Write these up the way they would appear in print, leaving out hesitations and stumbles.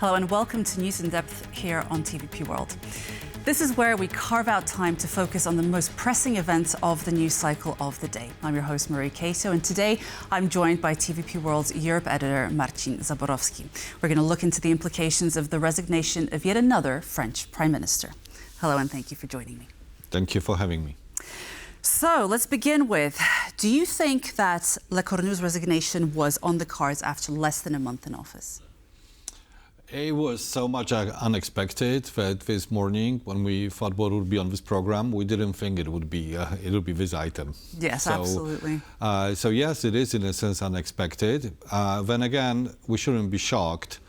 Hello and welcome to News in Depth here on TVP World. This is where we carve out time to focus on the most pressing events of the news cycle of the day. I'm your host, Marie Kato, and today I'm joined by TVP World's Europe editor, Marcin Zaborowski. We're going to look into the implications of the resignation of yet another French Prime Minister. Hello and thank you for joining me. Thank you for having me. So let's begin with, do you think that Lecornu's resignation was on the cards after less than a month in office? It was so much unexpected that this morning, when we thought what would be on this program, we didn't think it would be this item. Yes, absolutely. So yes, it is in a sense unexpected. Then again, we shouldn't be shocked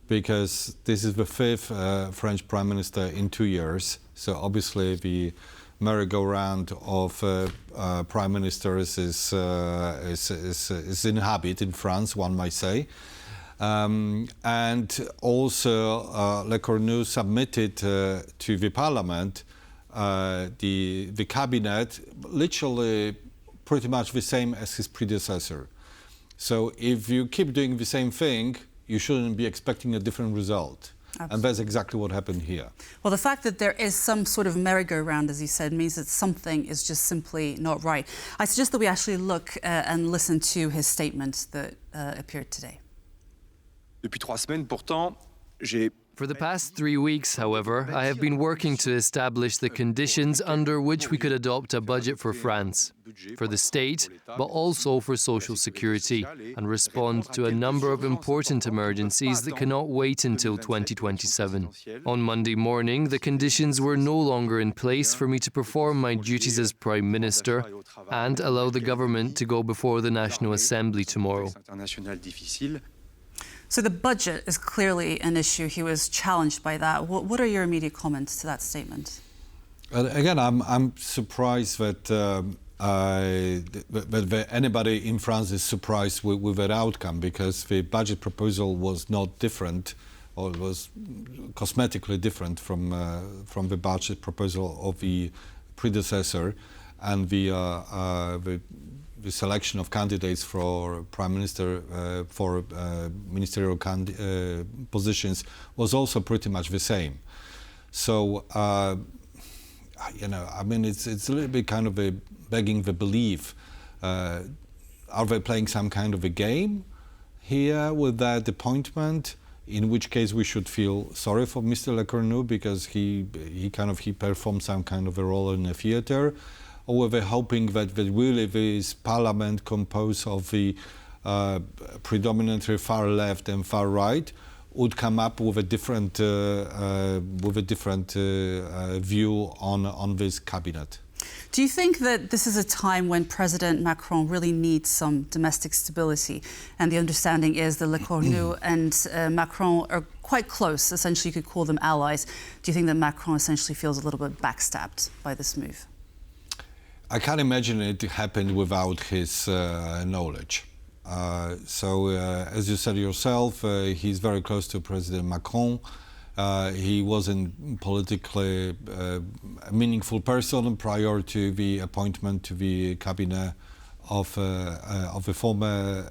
because this is the fifth French Prime Minister in 2 years. So obviously the merry-go-round of prime ministers is in habit in France, one might say. And also Lecornu submitted to the parliament the cabinet literally pretty much the same as his predecessor. So if you keep doing the same thing, you shouldn't be expecting a different result. Absolutely. And that's exactly what happened here. Well, the fact that there is some sort of merry-go-round, as you said, means that something is just simply not right. I suggest that we actually look and listen to his statement that appeared today. Depuis 3 semaines, pourtant, j'ai... For the past 3 weeks, however, I have been working to establish the conditions under which we could adopt a budget for France, for the state, but also for social security, and respond to a number of important emergencies that cannot wait until 2027. On Monday morning, the conditions were no longer in place for me to perform my duties as Prime Minister and allow the government to go before the National Assembly tomorrow. So the budget is clearly an issue. He was challenged by that. What are your immediate comments to that statement? Again, I'm surprised that anybody in France is surprised with that outcome, because the budget proposal was not different, or it was cosmetically different from the budget proposal of the predecessor, and the selection of candidates for prime minister for ministerial positions was also pretty much the same. So you know, I mean, it's a little bit kind of a begging the belief. Are they playing some kind of a game here with that appointment? In which case we should feel sorry for Mr. Lecornu because he performed some kind of a role in the theater. Or were they hoping that really this parliament composed of the predominantly far left and far right would come up with a different view on this cabinet? Do you think that this is a time when President Macron really needs some domestic stability? And the understanding is that Lecornu and Macron are quite close. Essentially, you could call them allies. Do you think that Macron essentially feels a little bit backstabbed by this move? I can't imagine it happened without his knowledge. So, as you said yourself, he's very close to President Macron. He wasn't politically a meaningful person prior to the appointment to the cabinet of the former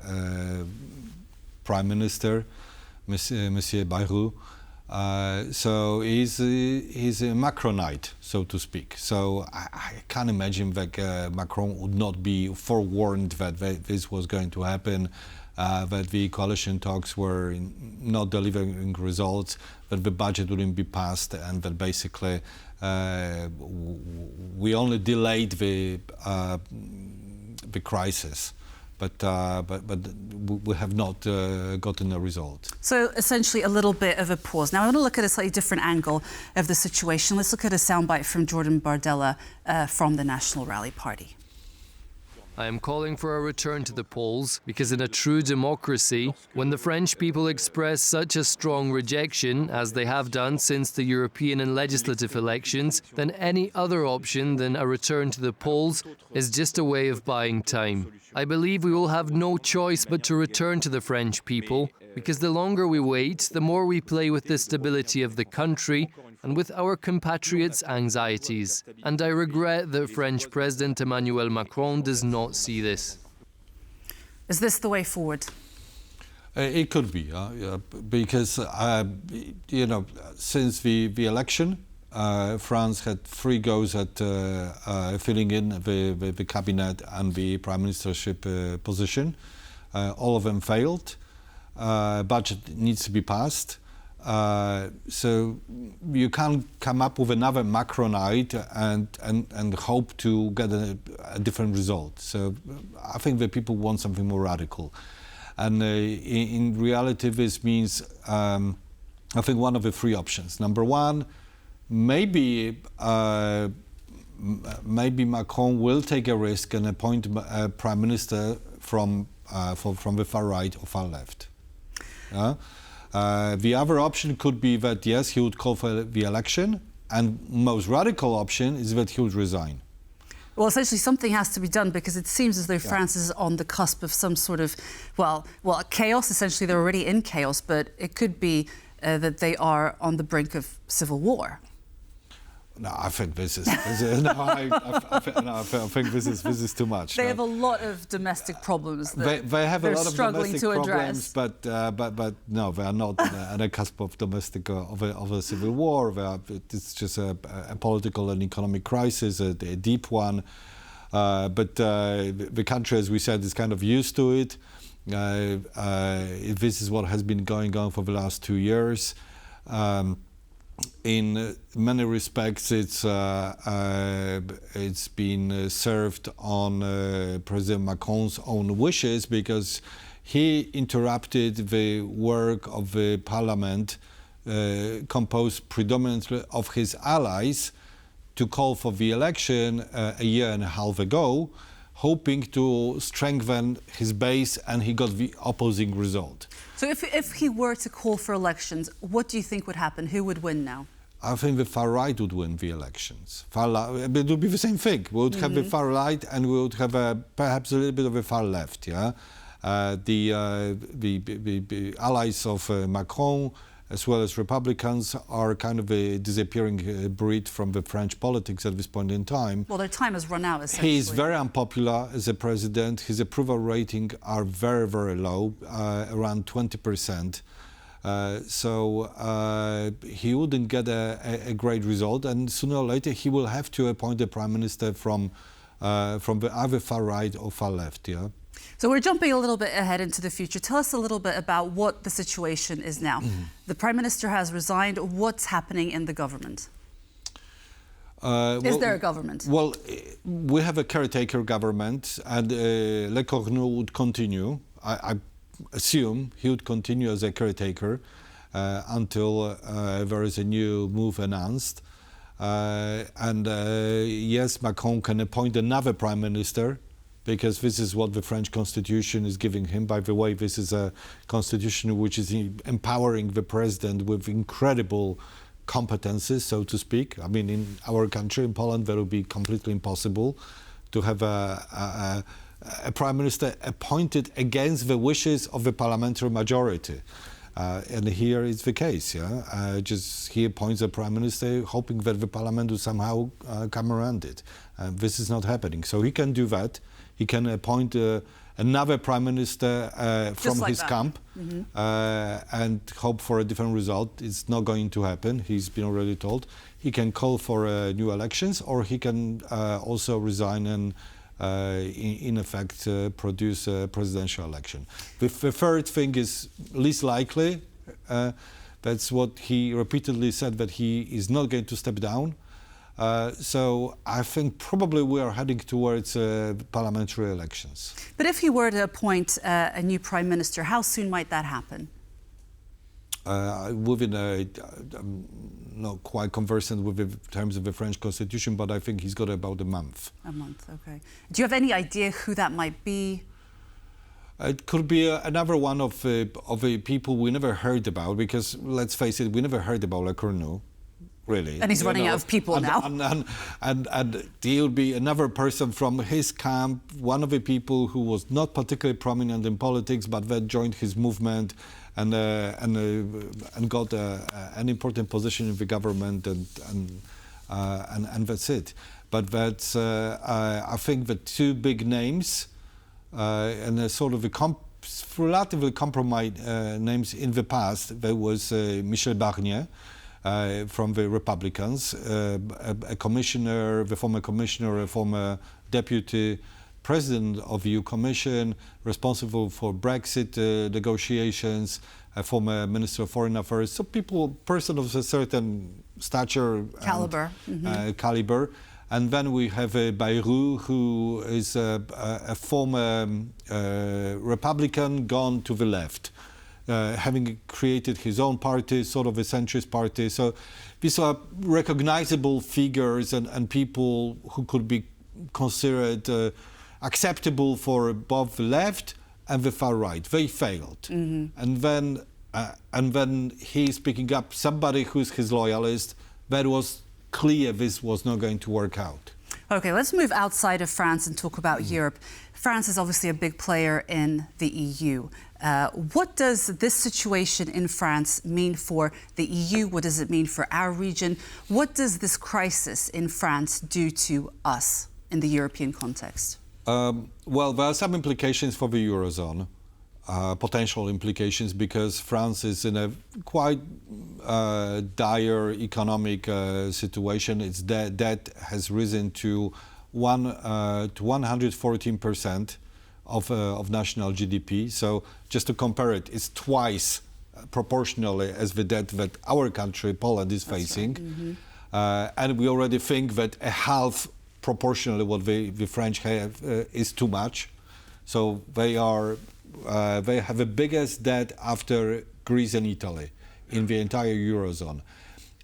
Prime Minister, Monsieur Bayrou. So he's a Macronite, so to speak. So I can't imagine that Macron would not be forewarned that this was going to happen, that the coalition talks were not delivering results, that the budget wouldn't be passed, and that basically we only delayed the crisis. But we have not gotten a result. So essentially a little bit of a pause. Now I want to look at a slightly different angle of the situation. Let's look at a soundbite from Jordan Bardella from the National Rally Party. I am calling for a return to the polls because in a true democracy, when the French people express such a strong rejection, as they have done since the European and legislative elections, then any other option than a return to the polls is just a way of buying time. I believe we will have no choice but to return to the French people, because the longer we wait, the more we play with the stability of the country and with our compatriots' anxieties. And I regret that French President Emmanuel Macron does not see this. Is this the way forward? It could be, because since the election, France had 3 goes at filling in the cabinet and the prime ministership position. All of them failed. Budget needs to be passed. So you can't come up with another Macronite and hope to get a different result. So I think that people want something more radical. And in reality, this means, I think, one of the 3 options. Number one, maybe Macron will take a risk and appoint a prime minister from the far right or far left. The other option could be that, yes, he would call for the election, and most radical option is that he would resign. Well, essentially, something has to be done, because it seems as though France is on the cusp of some sort of, well, chaos. Essentially, they're already in chaos, but it could be that they are on the brink of civil war. No, I think this is. I think this is too much. They have a lot of domestic problems that they have a lot of struggling domestic to address. problems, but no, they are not on the cusp of domestic of a civil war. It's just a political and economic crisis, a deep one. But the country, as we said, is kind of used to it. This is what has been going on for the last 2 years. In many respects, it's been served on President Macron's own wishes, because he interrupted the work of the parliament, composed predominantly of his allies, to call for the election a year and a half ago, hoping to strengthen his base, and he got the opposing result. So if he were to call for elections, what do you think would happen? Who would win now? I think the far right would win the elections. But it would be the same thing. We would have the far right, and we would have perhaps a little bit of a far left. Yeah, the allies of Macron, as well as Republicans, are kind of a disappearing breed from the French politics at this point in time. Well, their time has run out, essentially. He is very unpopular as a president. His approval rating are very, very low, around 20%. So he wouldn't get a great result, and sooner or later he will have to appoint a prime minister from the either far right or far left. Yeah. So we're jumping a little bit ahead into the future. Tell us a little bit about what the situation is now. The prime minister has resigned. What's happening in the government? Is there a government? Well, we have a caretaker government, and Le Cornu would continue. I assume he would continue as a caretaker until there is a new move announced. Yes, Macron can appoint another prime minister, because this is what the French constitution is giving him. By the way, this is a constitution which is empowering the president with incredible competences, so to speak. I mean, in our country, in Poland, that would be completely impossible to have a prime minister appointed against the wishes of the parliamentary majority. And here it's the case. Yeah, just he appoints a prime minister, hoping that the parliament will somehow come around it. This is not happening. So he can do that. He can appoint another prime minister from his camp and hope for a different result. It's not going to happen. He's been already told. He can call for new elections, or he can also resign and in effect produce a presidential election. The third thing is least likely. That's what he repeatedly said, that he is not going to step down. So I think probably we are heading towards parliamentary elections. But if he were to appoint a new prime minister, how soon might that happen? I'm not quite conversant with the terms of the French constitution, but I think he's got about a month. A month, okay. Do you have any idea who that might be? It could be another one of the people we never heard about, because let's face it, we never heard about Le Cornu. Really. And he's running out of people now. And he'll be another person from his camp, one of the people who was not particularly prominent in politics, but that joined his movement and got an important position in the government, and that's it. But that's I think the two big names and a sort of a relatively compromised names in the past. There was Michel Barnier from the Republicans, a commissioner, the former commissioner, a former deputy president of the EU Commission, responsible for Brexit negotiations, a former minister of foreign affairs. So person of a certain stature, caliber, caliber. And then we have Bayrou, who is a former Republican gone to the left, having created his own party, sort of a centrist party. So these are recognizable figures and people who could be considered acceptable for both the left and the far right. They failed. And then he's picking up somebody who's his loyalist. That was clear this was not going to work out. Okay, let's move outside of France and talk about Europe. France is obviously a big player in the EU. What does this situation in France mean for the EU? What does it mean for our region? What does this crisis in France do to us in the European context? Well, there are some implications for the Eurozone. Potential implications, because France is in a quite dire economic situation. Its debt has risen to 114% of national GDP. So just to compare it, it's twice proportionally as the debt that our country, Poland, is facing. Right. And we already think that a half proportionally what the French have is too much. So they have the biggest debt after Greece and Italy in the entire Eurozone.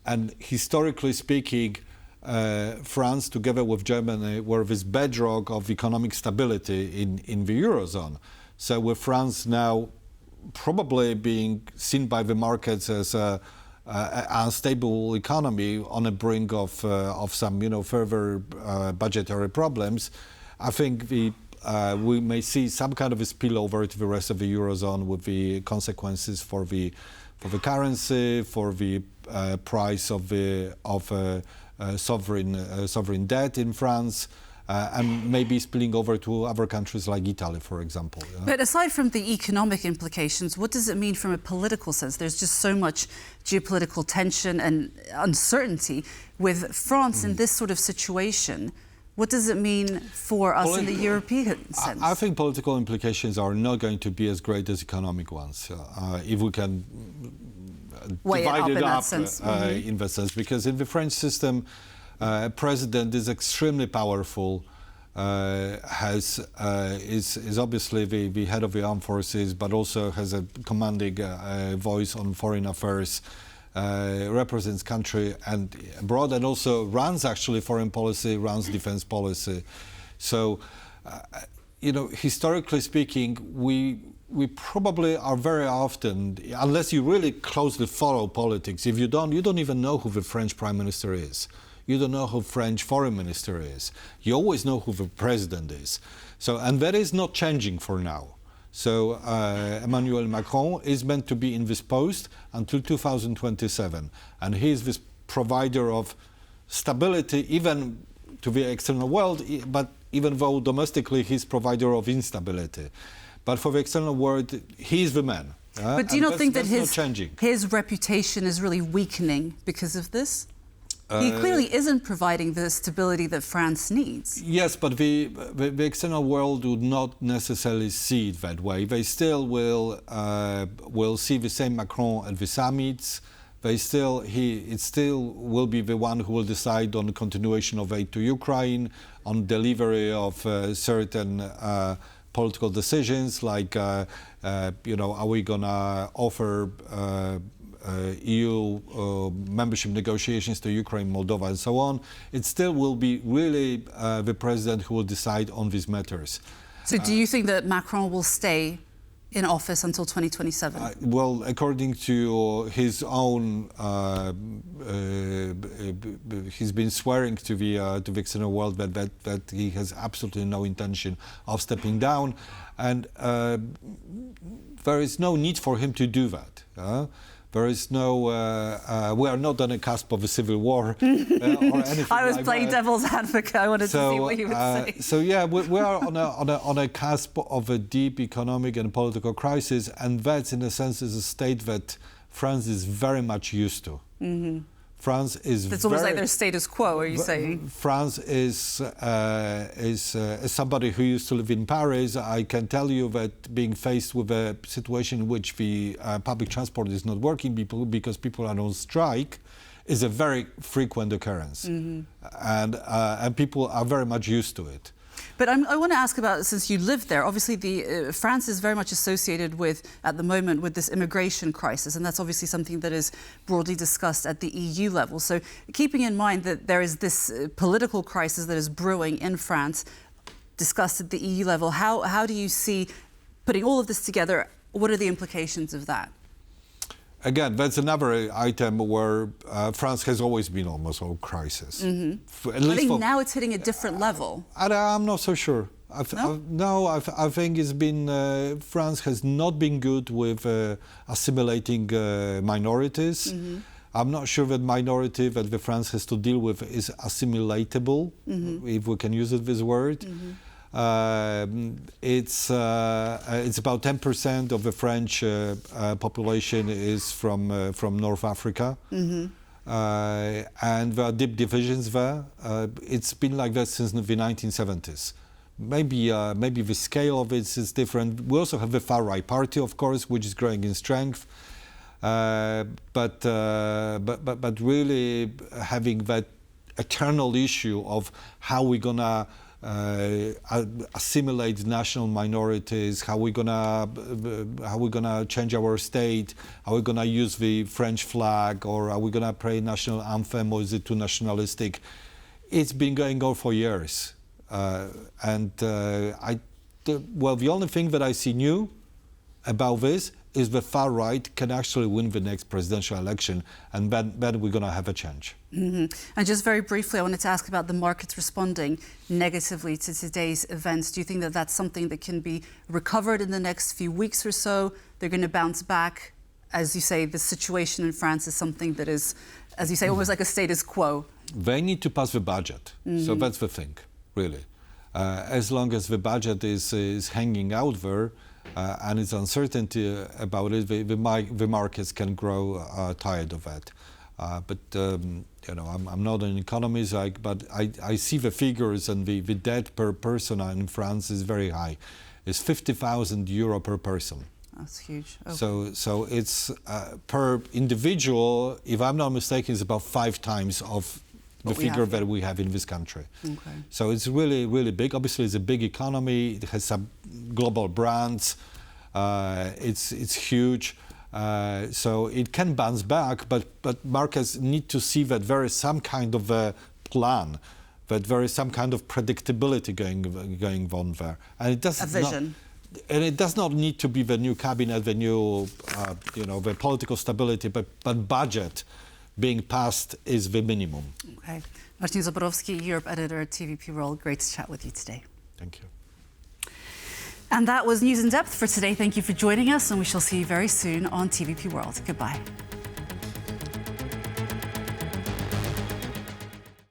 And historically speaking, France, together with Germany, were this bedrock of economic stability in the Eurozone. So with France now probably being seen by the markets as an unstable economy on the brink of some further budgetary problems, I think we may see some kind of a spillover to the rest of the Eurozone with the consequences for the currency, for the price of sovereign debt in France, and maybe spilling over to other countries like Italy, for example. But aside from the economic implications, what does it mean from a political sense? There's just so much geopolitical tension and uncertainty with France in this sort of situation. What does it mean for us in the European sense? I think political implications are not going to be as great as economic ones, if we can divide it up in that sense. Because in the French system, a president is extremely powerful, is obviously the head of the armed forces, but also has a commanding voice on foreign affairs. Represents country and abroad, and also runs actually foreign policy, runs defense policy. So, historically speaking, we probably are very often, unless you really closely follow politics, if you don't even know who the French Prime Minister is. You don't know who French Foreign Minister is. You always know who the President is. So, and that is not changing for now. So Emmanuel Macron is meant to be in this post until 2027. And he is this provider of stability, even to the external world, but even though domestically he's provider of instability. But for the external world, he's the man. But do you not think that his reputation is really weakening because of this? He clearly isn't providing the stability that France needs. Yes, but the external world would not necessarily see it that way. They still will see the same Macron at the summits. It still will be the one who will decide on the continuation of aid to Ukraine, on delivery of certain political decisions, like are we gonna offer EU membership negotiations to Ukraine, Moldova, and so on. It still will be really the president who will decide on these matters. So do you think that Macron will stay in office until 2027? Well, according to his own, he's been swearing to the external world that he has absolutely no intention of stepping down, and there is no need for him to do that. There is no, we are not on the cusp of a civil war or anything. I was like playing that. devil's advocate. I wanted to see what you would say. So yeah, we are on a cusp of a deep economic and political crisis, and that, in a sense, is a state that France is very much used to. Mm-hmm. France is. It's almost like their status quo. Are you saying? France is as somebody who used to live in Paris, I can tell you that being faced with a situation in which the public transport is not working because people are on strike is a very frequent occurrence, and people are very much used to it. But I want to ask about, since you lived there, obviously France is very much associated with, at the moment, with this immigration crisis, and that's obviously something that is broadly discussed at the EU level. So keeping in mind that there is this political crisis that is brewing in France, discussed at the EU level, how do you see putting all of this together? What are the implications of that? Again, that's another item where France has always been almost all crisis. Mm-hmm. I think now it's hitting a different level. I'm not so sure. I think it's been France has not been good with assimilating minorities. Mm-hmm. I'm not sure that minority that France has to deal with is assimilatable, if we can use it this word. Mm-hmm. It's about 10% of the French population is from North Africa, and there are deep divisions there. It's been like that since the 1970s. Maybe the scale of it is different. We also have the far right party, of course, which is growing in strength, but really having that eternal issue of how we're gonna assimilate national minorities, how we're gonna change our state, how we're gonna use the French flag, or are we gonna play national anthem, or is it too nationalistic? It's been going on for years, the only thing that I see new about this is the far right can actually win the next presidential election, and then we're going to have a change. Mm-hmm. And just very briefly, I wanted to ask about the markets responding negatively to today's events. Do you think that that's something that can be recovered in the next few weeks or so? They're going to bounce back? As you say, the situation in France is something that is, as you say, almost like a status quo. They need to pass the budget. So that's the thing, really. As long as the budget is hanging out there, and it's uncertainty about it, the markets can grow tired of that. I'm not an economist, but I see the figures, and the debt per person in France is very high. It's 50,000 euro per person. That's huge. Okay. So it's per individual, if I'm not mistaken, it's about 5 times of the figure that we have in this country. Okay. So it's really, really big. Obviously, it's a big economy. It has some global brands. It's huge. So it can bounce back, but markets need to see that there is some kind of a plan, that there is some kind of predictability going on there. And it does a vision. And it does not need to be the new cabinet, the new, the political stability, but budget being passed is the minimum. Okay. Marcin Zaborowski, Europe editor at TVP World. Great to chat with you today. Thank you. And that was News in Depth for today. Thank you for joining us, and we shall see you very soon on TVP World. Goodbye.